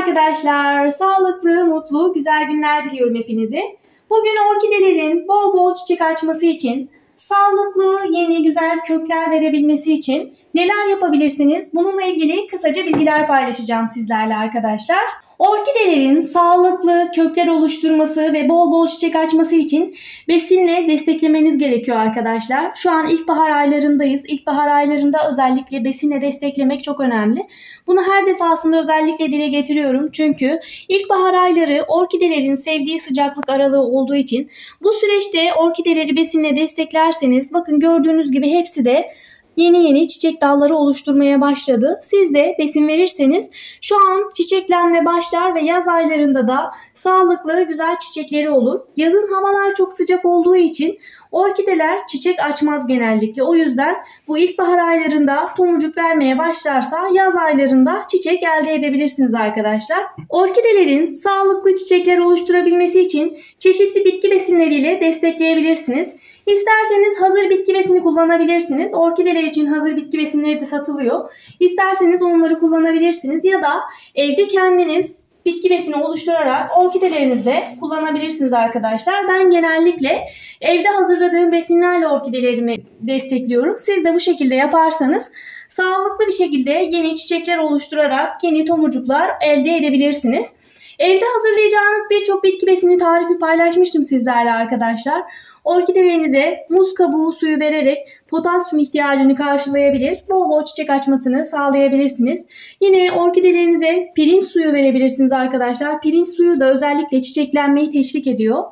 arkadaşlar. Sağlıklı, mutlu, güzel günler diliyorum hepinize. Bugün orkidelerin bol bol çiçek açması için, sağlıklı, yeni, güzel kökler verebilmesi için neler yapabilirsiniz? Bununla ilgili kısaca bilgiler paylaşacağım sizlerle arkadaşlar. Orkidelerin sağlıklı kökler oluşturması ve bol bol çiçek açması için besinle desteklemeniz gerekiyor arkadaşlar. Şu an ilkbahar aylarındayız. İlkbahar aylarında özellikle besinle desteklemek çok önemli. Bunu her defasında özellikle dile getiriyorum. Çünkü ilkbahar ayları orkidelerin sevdiği sıcaklık aralığı olduğu için bu süreçte orkideleri besinle desteklerseniz bakın gördüğünüz gibi hepsi de yeni çiçek dalları oluşturmaya başladı. Siz de besin verirseniz şu an çiçeklenme başlar ve yaz aylarında da sağlıklı güzel çiçekleri olur. Yazın havalar çok sıcak olduğu için orkideler çiçek açmaz genellikle. O yüzden bu ilkbahar aylarında tomurcuk vermeye başlarsa yaz aylarında çiçek elde edebilirsiniz arkadaşlar. Orkidelerin sağlıklı çiçekler oluşturabilmesi için çeşitli bitki besinleriyle destekleyebilirsiniz. İsterseniz hazır bitki besini kullanabilirsiniz. Orkideler için hazır bitki besinleri de satılıyor. İsterseniz onları kullanabilirsiniz ya da evde kendiniz bitki besini oluşturarak orkidelerinizde kullanabilirsiniz arkadaşlar. Ben genellikle evde hazırladığım besinlerle orkidelerimi destekliyorum. Siz de bu şekilde yaparsanız sağlıklı bir şekilde yeni çiçekler oluşturarak yeni tomurcuklar elde edebilirsiniz. Evde hazırlayacağınız birçok bitki besini tarifi paylaşmıştım sizlerle arkadaşlar. Orkidelerinize muz kabuğu suyu vererek potasyum ihtiyacını karşılayabilir, bol bol çiçek açmasını sağlayabilirsiniz. Yine orkidelerinize pirinç suyu verebilirsiniz arkadaşlar. Pirinç suyu da özellikle çiçeklenmeyi teşvik ediyor.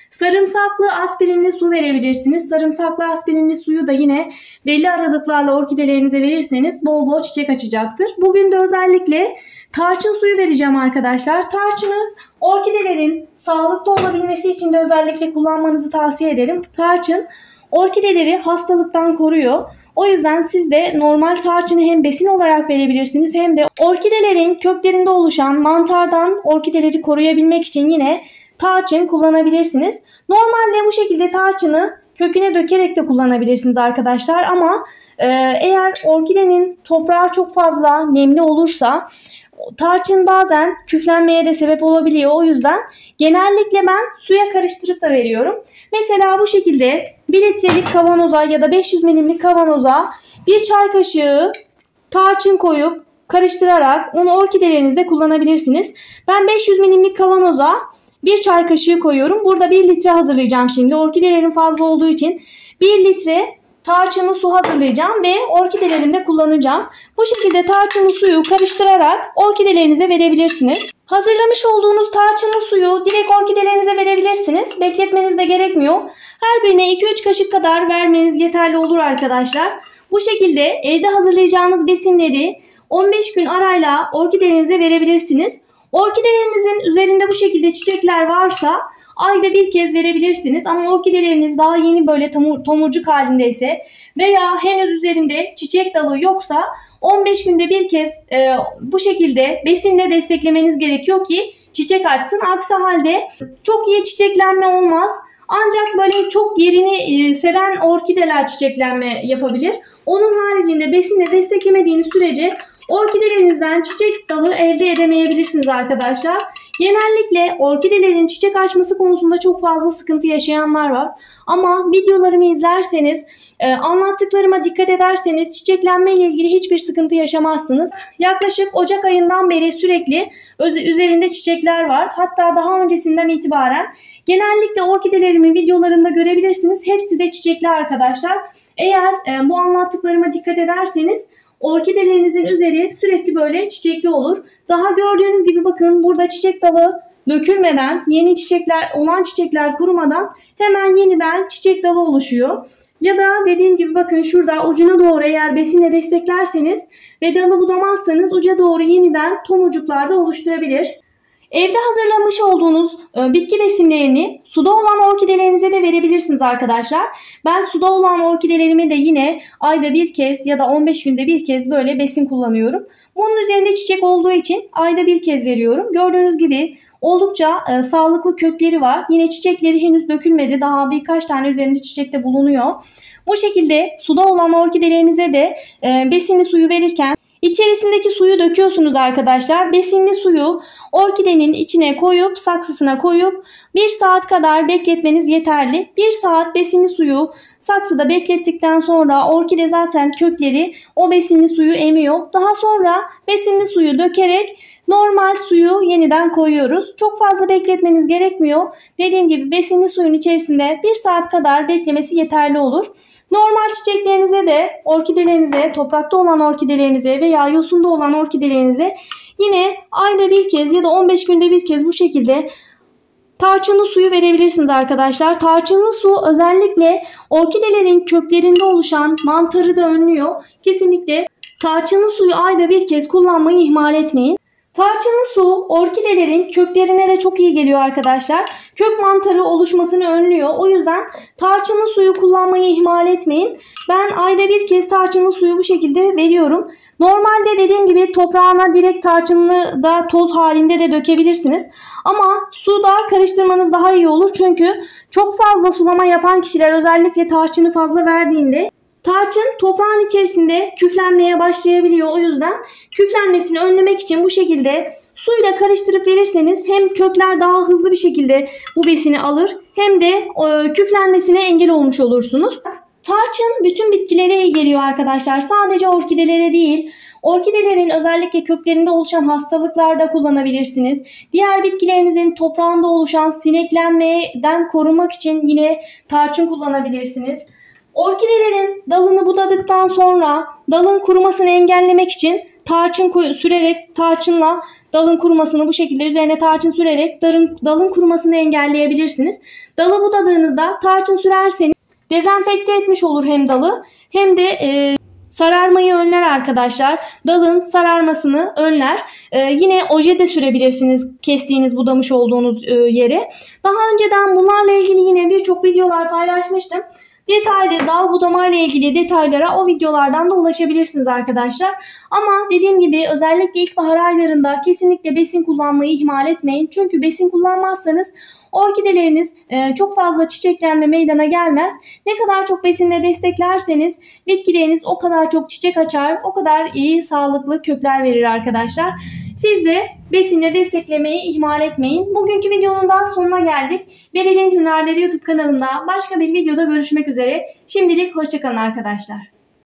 Sarımsaklı aspirinli su verebilirsiniz. Sarımsaklı aspirinli suyu da yine belli aralıklarla orkidelerinize verirseniz bol bol çiçek açacaktır. Bugün de özellikle tarçın suyu vereceğim arkadaşlar. Tarçını orkidelerin sağlıklı olabilmesi için de özellikle kullanmanızı tavsiye ederim. Tarçın orkideleri hastalıktan koruyor. O yüzden siz de normal tarçını hem besin olarak verebilirsiniz hem de orkidelerin köklerinde oluşan mantardan orkideleri koruyabilmek için yine tarçın kullanabilirsiniz. Normalde bu şekilde tarçını köküne dökerek de kullanabilirsiniz arkadaşlar ama eğer orkidenin toprağı çok fazla nemli olursa tarçın bazen küflenmeye de sebep olabiliyor. O yüzden genellikle ben suya karıştırıp da veriyorum. Mesela bu şekilde 1 litrelik kavanoza ya da 500 milimlik kavanoza 1 çay kaşığı tarçın koyup karıştırarak onu orkidelerinizde kullanabilirsiniz. Ben 500 milimlik kavanoza 1 çay kaşığı koyuyorum. Burada 1 litre hazırlayacağım şimdi. Orkidelerin fazla olduğu için 1 litre tarçınlı su hazırlayacağım ve orkidelerimde kullanacağım. Bu şekilde tarçınlı suyu karıştırarak orkidelerinize verebilirsiniz. Hazırlamış olduğunuz tarçınlı suyu direkt orkidelerinize verebilirsiniz. Bekletmeniz de gerekmiyor. Her birine 2-3 kaşık kadar vermeniz yeterli olur arkadaşlar. Bu şekilde evde hazırlayacağınız besinleri 15 gün arayla orkidelerinize verebilirsiniz. Orkidelerinizin üzerinde bu şekilde çiçekler varsa ayda bir kez verebilirsiniz. Ama orkideleriniz daha yeni böyle tomurcuk halindeyse veya henüz üzerinde çiçek dalı yoksa 15 günde bir kez bu şekilde besinle desteklemeniz gerekiyor ki çiçek açsın. Aksi halde çok iyi çiçeklenme olmaz. Ancak böyle çok yerini seven orkideler çiçeklenme yapabilir. Onun haricinde besinle desteklemediğiniz sürece orkidelerinizden çiçek dalı elde edemeyebilirsiniz arkadaşlar. Genellikle orkidelerin çiçek açması konusunda çok fazla sıkıntı yaşayanlar var. Ama videolarımı izlerseniz, anlattıklarıma dikkat ederseniz çiçeklenme ile ilgili hiçbir sıkıntı yaşamazsınız. Yaklaşık Ocak ayından beri sürekli üzerinde çiçekler var. Hatta daha öncesinden itibaren genellikle orkidelerimi videolarımda görebilirsiniz. Hepsi de çiçekli arkadaşlar. Eğer bu anlattıklarıma dikkat ederseniz orkidelerinizin üzeri sürekli böyle çiçekli olur. Daha gördüğünüz gibi bakın burada çiçek dalı dökülmeden, yeni çiçekler olan çiçekler kurumadan hemen yeniden çiçek dalı oluşuyor. Ya da dediğim gibi bakın şurada ucuna doğru eğer besinle desteklerseniz ve dalı budamazsanız uca doğru yeniden tomurcuklar da oluşturabilir. Evde hazırlamış olduğunuz bitki besinlerini suda olan orkidelerinize de verebilirsiniz arkadaşlar. Ben suda olan orkidelerimi de yine ayda bir kez ya da 15 günde bir kez böyle besin kullanıyorum. Bunun üzerinde çiçek olduğu için ayda bir kez veriyorum. Gördüğünüz gibi oldukça sağlıklı kökleri var. Yine çiçekleri henüz dökülmedi. Daha birkaç tane üzerinde çiçek de bulunuyor. Bu şekilde suda olan orkidelerinize de besinli suyu verirken İçerisindeki suyu döküyorsunuz arkadaşlar. Besinli suyu orkidenin içine koyup saksısına koyup 1 saat kadar bekletmeniz yeterli. 1 saat besinli suyu saksıda beklettikten sonra orkide zaten kökleri o besinli suyu emiyor. Daha sonra besinli suyu dökerek normal suyu yeniden koyuyoruz. Çok fazla bekletmeniz gerekmiyor. Dediğim gibi besinli suyun içerisinde 1 saat kadar beklemesi yeterli olur. Normal çiçeklerinize de, orkidelerinize, toprakta olan orkidelerinize veya yosunda olan orkidelerinize yine ayda bir kez ya da 15 günde bir kez bu şekilde tarçınlı suyu verebilirsiniz arkadaşlar. Tarçınlı su özellikle orkidelerin köklerinde oluşan mantarı da önlüyor. Kesinlikle tarçınlı suyu ayda bir kez kullanmayı ihmal etmeyin. Tarçınlı su orkidelerin köklerine de çok iyi geliyor arkadaşlar. Kök mantarı oluşmasını önlüyor. O yüzden tarçınlı suyu kullanmayı ihmal etmeyin. Ben ayda bir kez tarçınlı suyu bu şekilde veriyorum. Normalde dediğim gibi toprağına direkt tarçınlı da toz halinde de dökebilirsiniz. Ama suda karıştırmanız daha iyi olur. Çünkü çok fazla sulama yapan kişiler özellikle tarçını fazla verdiğinde tarçın toprağın içerisinde küflenmeye başlayabiliyor. O yüzden küflenmesini önlemek için bu şekilde suyla karıştırıp verirseniz hem kökler daha hızlı bir şekilde bu besini alır hem de küflenmesine engel olmuş olursunuz. Tarçın bütün bitkilere iyi geliyor arkadaşlar. Sadece orkidelere değil. Orkidelerin özellikle köklerinde oluşan hastalıklarda kullanabilirsiniz. Diğer bitkilerinizin toprağında oluşan sineklenmeden korunmak için yine tarçın kullanabilirsiniz. Orkidelerin dalını budadıktan sonra dalın kurumasını engellemek için tarçın sürerek tarçınla dalın kurumasını bu şekilde üzerine tarçın sürerek dalın kurumasını engelleyebilirsiniz. Dalı budadığınızda tarçın sürerseniz dezenfekte etmiş olur hem dalı hem de sararmayı önler arkadaşlar. Dalın sararmasını önler. Yine oje de sürebilirsiniz kestiğiniz budamış olduğunuz yere. Daha önceden bunlarla ilgili yine birçok videolar paylaşmıştım. Detaylı dal budama ile ilgili detaylara o videolardan da ulaşabilirsiniz arkadaşlar. Ama dediğim gibi özellikle ilkbahar aylarında kesinlikle besin kullanmayı ihmal etmeyin. Çünkü besin kullanmazsanız orkideleriniz çok fazla çiçeklenme meydana gelmez. Ne kadar çok besinle desteklerseniz bitkileriniz o kadar çok çiçek açar, o kadar iyi sağlıklı kökler verir arkadaşlar. Siz de besinle desteklemeyi ihmal etmeyin. Bugünkü videonun daha sonuna geldik. Beril'in Hünerleri YouTube kanalında başka bir videoda görüşmek üzere. Şimdilik hoşça kalın arkadaşlar.